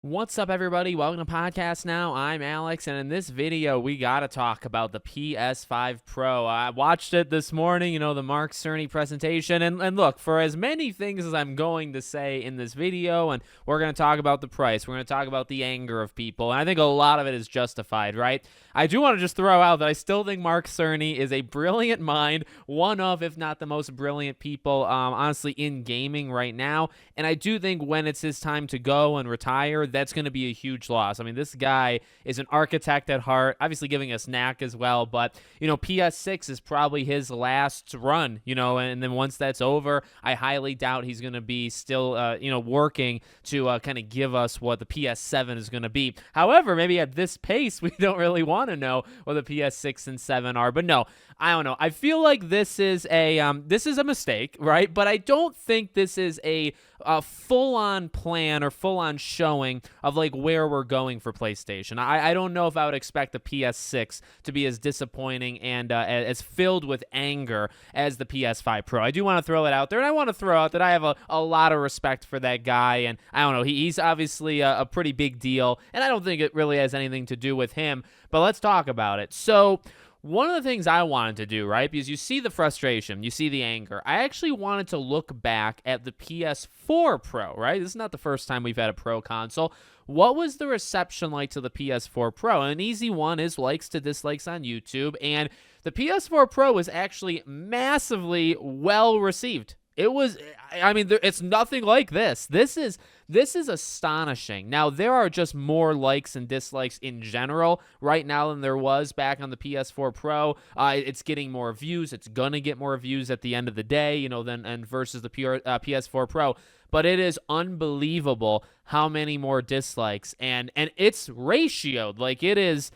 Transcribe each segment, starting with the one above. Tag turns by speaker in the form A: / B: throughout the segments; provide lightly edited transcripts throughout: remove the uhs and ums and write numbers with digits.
A: What's up, everybody? Welcome to Podcast Now. I'm Alex, and in this video, we got to talk about the PS5 Pro. I watched it this morning, the Mark Cerny presentation, and look, for as many things as I'm going to say in this video, and we're going to talk about the price, we're going to talk about the anger of people, and I think a lot of it is justified, right? I do want to just throw out that I still think Mark Cerny is a brilliant mind, one of, if not the most brilliant people, honestly, in gaming right now, and I do think when it's his time to go and retire, that's going to be a huge loss. I mean, this guy is an architect at heart, obviously giving us knack as well, but, PS6 is probably his last run, and then once that's over, I highly doubt he's going to be still, working to kind of give us what the PS7 is going to be. However, maybe at this pace, we don't really want to know what the PS6 and 7 are, but no, I don't know. I feel like this is a mistake, right? But I don't think this is a full-on plan or full-on showing of like where we're going for PlayStation. I don't know if I would expect the PS6 to be as disappointing and as filled with anger as the PS5 Pro. I do want to throw it out there, and I want to throw out that I have a lot of respect for that guy, and I don't know, he's obviously a pretty big deal, and I don't think it really has anything to do with him, but let's talk about it. So, one of the things I wanted to do, right, because you see the frustration, you see the anger, I actually wanted to look back at the PS4 Pro, right? This is not the first time we've had a Pro console. What was the reception like to the PS4 Pro? And an easy one is likes to dislikes on YouTube, and the PS4 Pro was actually massively well received. It's nothing like this. This is astonishing. Now, there are just more likes and dislikes in general right now than there was back on the PS4 Pro. It's getting more views. It's gonna get more views at the end of the day, than versus the PS4 Pro. But it is unbelievable how many more dislikes, and it's ratioed. Like it is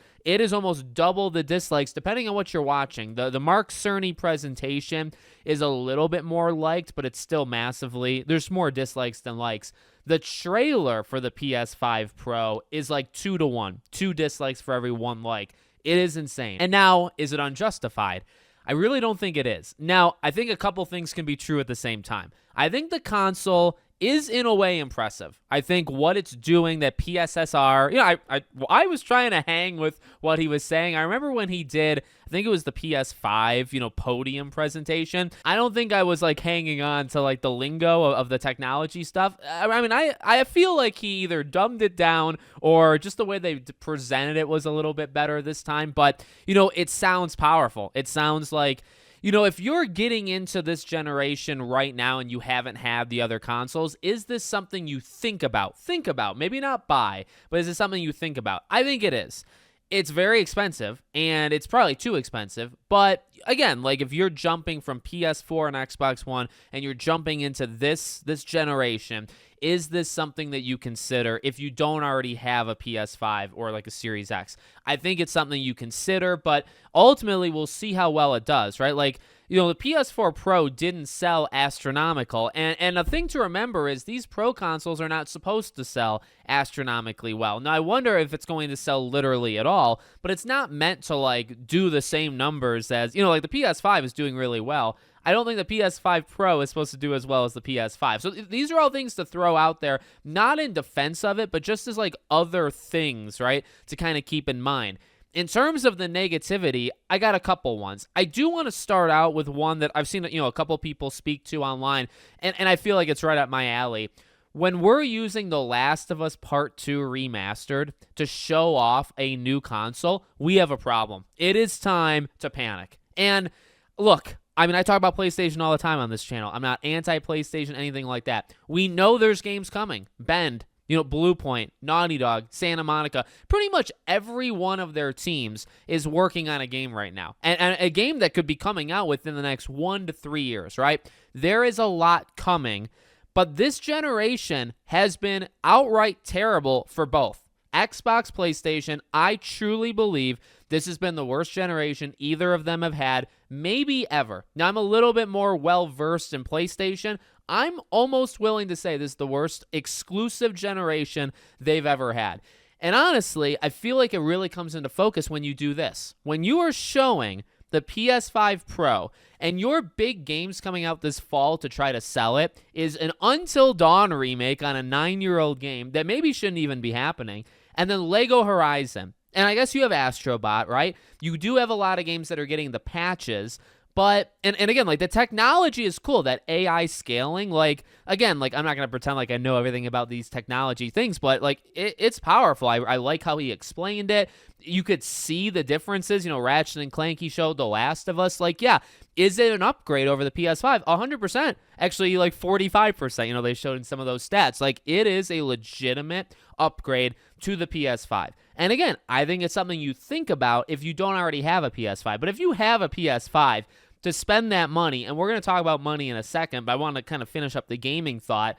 A: almost double the dislikes depending on what you're watching. The Mark Cerny presentation is a little bit more liked, but it's still massively, there's more dislikes than likes. The trailer for the PS5 Pro is like 2-to-1, 2 dislikes for every 1 like. It is insane. And now, is it unjustified? I really don't think it is. Now, I think a couple things can be true at the same time. I think the console is in a way impressive. I think what it's doing, that PSSR, I was trying to hang with what he was saying. I remember when he did, I think it was the PS5, podium presentation. I don't think I was like hanging on to like the lingo of the technology stuff. I feel like he either dumbed it down or just the way they presented it was a little bit better this time. But, it sounds powerful. It sounds like, if you're getting into this generation right now and you haven't had the other consoles, is this something you think about? Think about, maybe not buy, but is it something you think about? I think it is. It's very expensive, and it's probably too expensive, but again, like if you're jumping from PS4 and Xbox One and you're jumping into this generation, is this something that you consider if you don't already have a PS5 or like a Series X? I think it's something you consider, but ultimately we'll see how well it does, right? Like, the PS4 Pro didn't sell astronomical, and a thing to remember is these Pro consoles are not supposed to sell astronomically well. Now, I wonder if it's going to sell literally at all, but it's not meant to, like, do the same numbers as, like the PS5 is doing really well. I don't think the PS5 Pro is supposed to do as well as the PS5. So these are all things to throw out there, not in defense of it, but just as, like, other things, right, to kind of keep in mind. In terms of the negativity, I got a couple ones. I do want to start out with one that I've seen, a couple people speak to online, and I feel like it's right up my alley. When we're using The Last of Us Part 2 Remastered to show off a new console, we have a problem. It is time to panic. And look, I talk about PlayStation all the time on this channel. I'm not anti-PlayStation, anything like that. We know there's games coming. Bend. Blue Point, Naughty Dog, Santa Monica, pretty much every one of their teams is working on a game right now. And a game that could be coming out within the next 1 to 3 years, right? There is a lot coming, but this generation has been outright terrible for both. Xbox, PlayStation, I truly believe this has been the worst generation either of them have had, maybe ever. Now, I'm a little bit more well-versed in PlayStation. I'm almost willing to say this is the worst exclusive generation they've ever had. And honestly, I feel like it really comes into focus when you do this. When you are showing the PS5 Pro, and your big games coming out this fall to try to sell it is an Until Dawn remake on a 9-year-old game that maybe shouldn't even be happening, and then Lego Horizon. And I guess you have Astrobot, right? You do have a lot of games that are getting the patches, but, and again, like, the technology is cool, that AI scaling, like, again, like, I'm not going to pretend like I know everything about these technology things, but, like, it's powerful. I like how he explained it. You could see the differences, Ratchet and Clank, he showed The Last of Us, like, yeah, is it an upgrade over the PS5? 100%, actually, like, 45%, they showed in some of those stats. Like, it is a legitimate upgrade to the PS5. And again, I think it's something you think about if you don't already have a PS5. But if you have a PS5, to spend that money, and we're going to talk about money in a second, but I want to kind of finish up the gaming thought.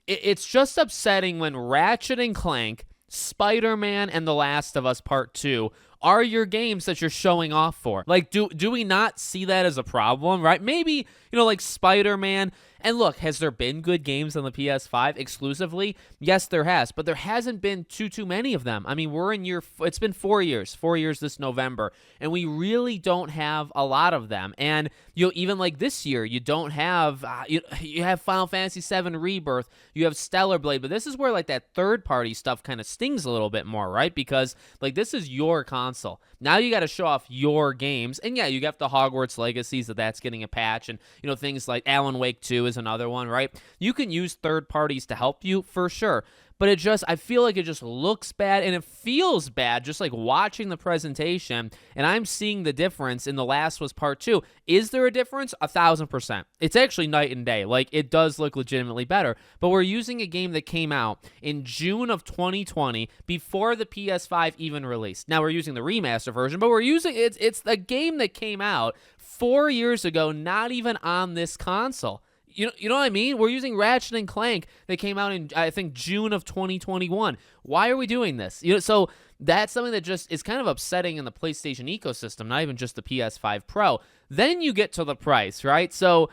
A: It's just upsetting when Ratchet and Clank, Spider-Man, and The Last of Us Part 2 are your games that you're showing off for. Like, do we not see that as a problem, right? Maybe, like Spider-Man. And look, has there been good games on the PS5 exclusively? Yes, there has, but there hasn't been too many of them. I mean, it's been 4 years this November, and we really don't have a lot of them. And even like this year, you don't have you have Final Fantasy VII Rebirth, you have Stellar Blade, but this is where like that third-party stuff kind of stings a little bit more, right? Because like this is your console. Now you got to show off your games, and yeah, you got the Hogwarts Legacies that's getting a patch, and things like Alan Wake 2 is another one, right? You can use third parties to help you for sure, but I feel like it just looks bad and it feels bad just like watching the presentation, and I'm seeing the difference in The Last was Part 2. Is there a difference? 1,000%. It's actually night and day. Like, it does look legitimately better, but we're using a game that came out in June of 2020 before the PS5 even released. Now we're using the remaster version, but we're using it's a game that came out 4 years ago, not even on this console. You know what I mean? We're using Ratchet and Clank that came out in, I think, June of 2021. Why are we doing this? So that's something that just is kind of upsetting in the PlayStation ecosystem, not even just the PS5 Pro. Then you get to the price, right? So,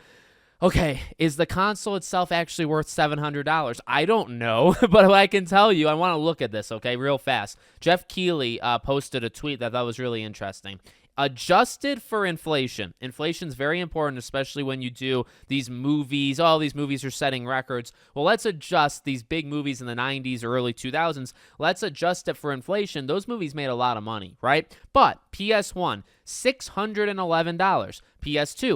A: okay, is the console itself actually worth $700? I don't know, but I can tell you, I want to look at this, okay, real fast. Jeff Keighley posted a tweet that I thought was really interesting. Adjusted for inflation. Inflation's very important, especially when you do these movies. All these movies are setting records. Well, let's adjust these big movies in the 90s or early 2000s. Let's adjust it for inflation. Those movies made a lot of money, right? But PS1, $611. PS2,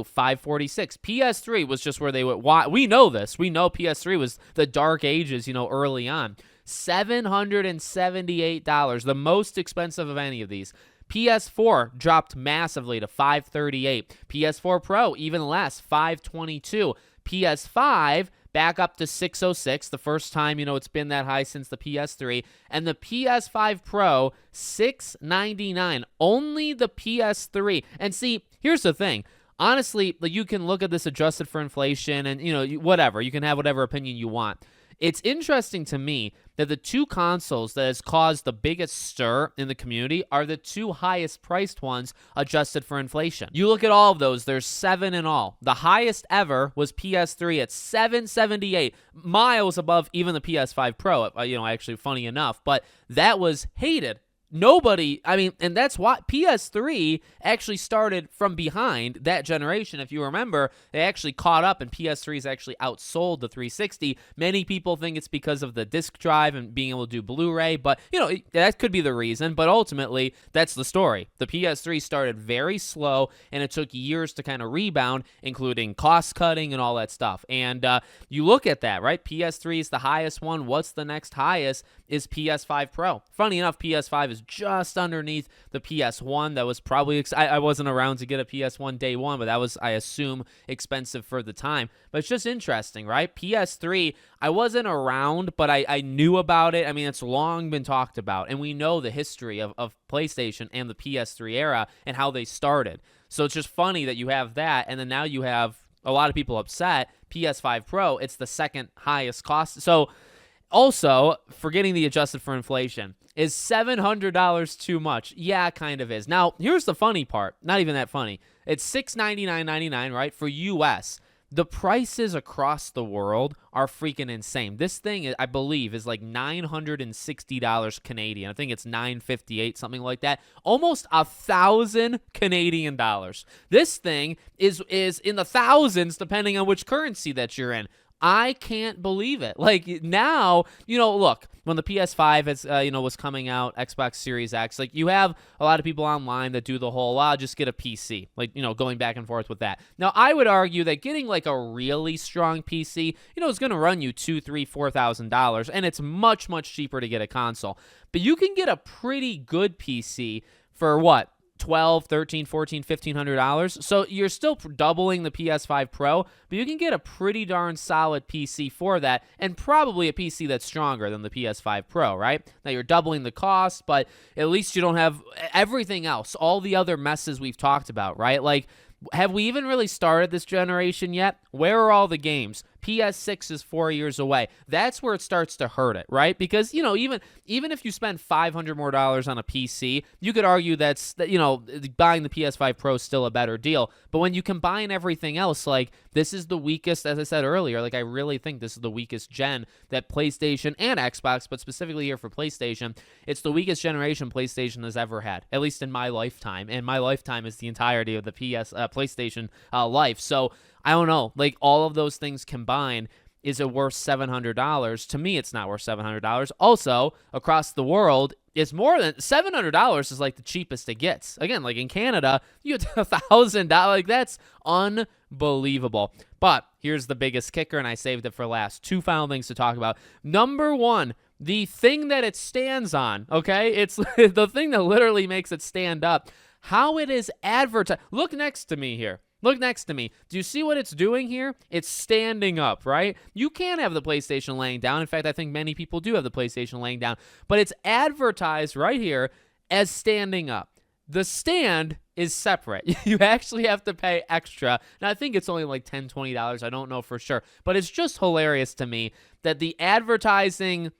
A: $546. PS3 was just where they went. We know this. We know PS3 was the dark ages, early on. $778, the most expensive of any of these. PS4 dropped massively to $538. PS4 Pro, even less, $522. PS5 back up to $606, the first time, it's been that high since the PS3. And the PS5 Pro, $699. Only the PS3. And see, here's the thing. Honestly, you can look at this adjusted for inflation and, whatever. You can have whatever opinion you want. It's interesting to me that the two consoles that has caused the biggest stir in the community are the two highest priced ones adjusted for inflation. You look at all of those, there's 7 in all. The highest ever was PS3 at $778, miles above even the PS5 Pro, actually funny enough, but that was hated. And that's why PS3 actually started from behind that generation. If you remember, they actually caught up, and PS3's actually outsold the 360. Many people think it's because of the disc drive and being able to do Blu-ray, but, that could be the reason, but ultimately, that's the story. The PS3 started very slow, and it took years to kind of rebound, including cost-cutting and all that stuff. And you look at that, right? PS3 is the highest one. What's the next highest? Is PS5 Pro. Funny enough, PS5 is just underneath the PS1. That was probably, I wasn't around to get a PS1 day one, but that was, I assume, expensive for the time. But it's just interesting, right? PS3, I wasn't around, but I knew about it. I mean, it's long been talked about, and we know the history of PlayStation and the PS3 era and how they started. So it's just funny that you have that, and then now you have a lot of people upset. PS5 Pro, it's the second highest cost. So also, forgetting the adjusted for inflation, is $700 too much? Yeah, it kind of is. Now, here's the funny part. Not even that funny. It's $699.99, right, for US. the prices across the world are freaking insane. This thing, I believe, is like $960 Canadian. I think it's $958, something like that. Almost 1,000 Canadian dollars. This thing is in the thousands, depending on which currency that you're in. I can't believe it. Like now, look, when the PS5 was coming out, Xbox Series X, like you have a lot of people online that do the whole, I'll just get a PC, like, going back and forth with that. Now, I would argue that getting like a really strong PC, is going to run you $2,000, $3,000, $4,000, and it's much, much cheaper to get a console. But you can get a pretty good PC for what? $1,200, $1,300, $1,400, $1,500. So you're still doubling the PS5 Pro, but you can get a pretty darn solid PC for that, and probably a PC that's stronger than the PS5 Pro, right? Now you're doubling the cost, but at least you don't have everything else, all the other messes we've talked about, right? Like, have we even really started this generation yet? Where are all the games? PS6 is 4 years away. That's where it starts to hurt it, right? Because, even if you spend $500 more on a PC, you could argue that's, buying the PS5 Pro is still a better deal. But when you combine everything else, like, this is the weakest, as I said earlier, like, I really think this is the weakest gen that PlayStation and Xbox, but specifically here for PlayStation, it's the weakest generation PlayStation has ever had, at least in my lifetime. And my lifetime is the entirety of the PlayStation life. So, I don't know, like all of those things combined, is it worth $700? To me, it's not worth $700. Also, across the world, it's more than $700 is like the cheapest it gets. Again, like in Canada, you get $1,000. Like that's unbelievable. But here's the biggest kicker, and I saved it for last. Two final things to talk about. Number one, the thing that it stands on, okay? It's the thing that literally makes it stand up. How it is advertised. Look next to me here. Look next to me. Do you see what it's doing here? It's standing up, right? You can have the PlayStation laying down. In fact, I think many people do have the PlayStation laying down. But it's advertised right here as standing up. The stand is separate. You actually have to pay extra. Now, I think it's only like $10, $20. I don't know for sure. But it's just hilarious to me that the advertising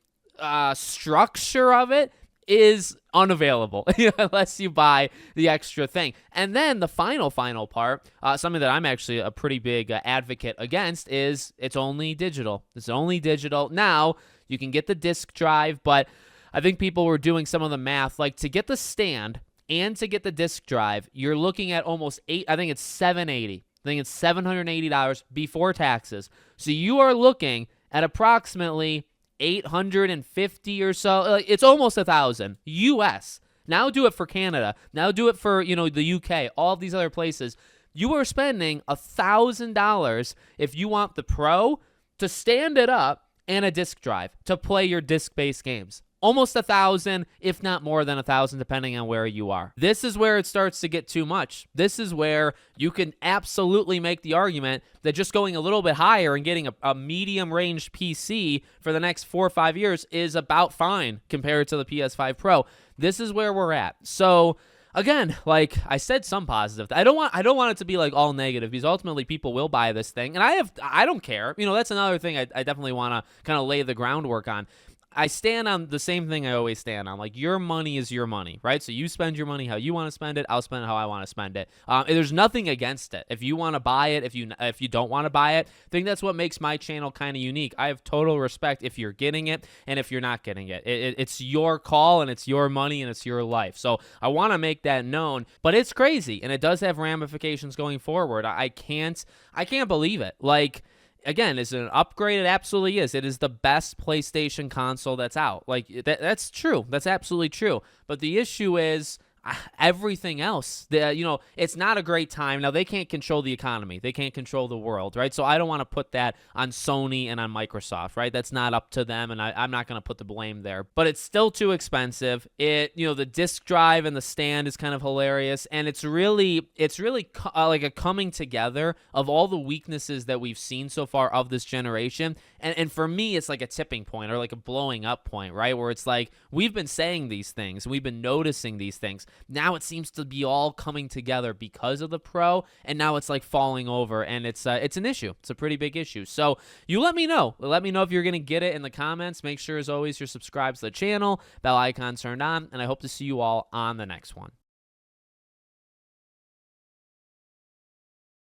A: structure of it is unavailable unless you buy the extra thing. And then the final part, something that I'm actually a pretty big advocate against, is it's only digital. It's only digital. Now, you can get the disc drive, but I think people were doing some of the math. Like, to get the stand and to get the disc drive, you're looking at almost I think it's $780. I think it's $780 before taxes. So you are looking at approximately $850 or so. Like, it's almost $1,000 US. Now do it for Canada. Now do it for, the UK, all these other places. You are spending $1,000 if you want the Pro to stand it up and a disc drive to play your disc-based games. Almost $1,000, if not more than $1,000, depending on where you are. This is where it starts to get too much. This is where you can absolutely make the argument that just going a little bit higher and getting a medium-ranged PC for the next 4 or 5 years is about fine compared to the PS5 Pro. This is where we're at. So, again, like I said, some positive. I don't want it to be like all negative, because ultimately people will buy this thing, and I don't care. That's another thing I definitely want to kind of lay the groundwork on. I stand on the same thing I always stand on. Like, your money is your money, right? So you spend your money how you want to spend it. I'll spend it how I want to spend it. There's nothing against it. If you want to buy it, if you don't want to buy it, I think that's what makes my channel kind of unique. I have total respect if you're getting it and if you're not getting it. It's your call, and it's your money, and it's your life. So I want to make that known. But it's crazy, and it does have ramifications going forward. I can't believe it. Like, again, is it an upgrade? It absolutely is. It is the best PlayStation console that's out. Like, that's true. That's absolutely true. But the issue is everything else. It's not a great time. Now, they can't control the economy. They can't control the world, right? So I don't want to put that on Sony and on Microsoft, right? That's not up to them, and I'm not going to put the blame there. But it's still too expensive. The disc drive and the stand is kind of hilarious, and it's really like a coming together of all the weaknesses that we've seen so far of this generation. And for me, it's like a tipping point, or like a blowing up point, right? Where it's like, we've been saying these things, we've been noticing these things. Now it seems to be all coming together because of the Pro, and now it's like falling over, and it's an issue. It's a pretty big issue. So you let me know. Let me know if you're going to get it in the comments. Make sure, as always, you're subscribed to the channel, bell icon turned on, and I hope to see you all on the next one.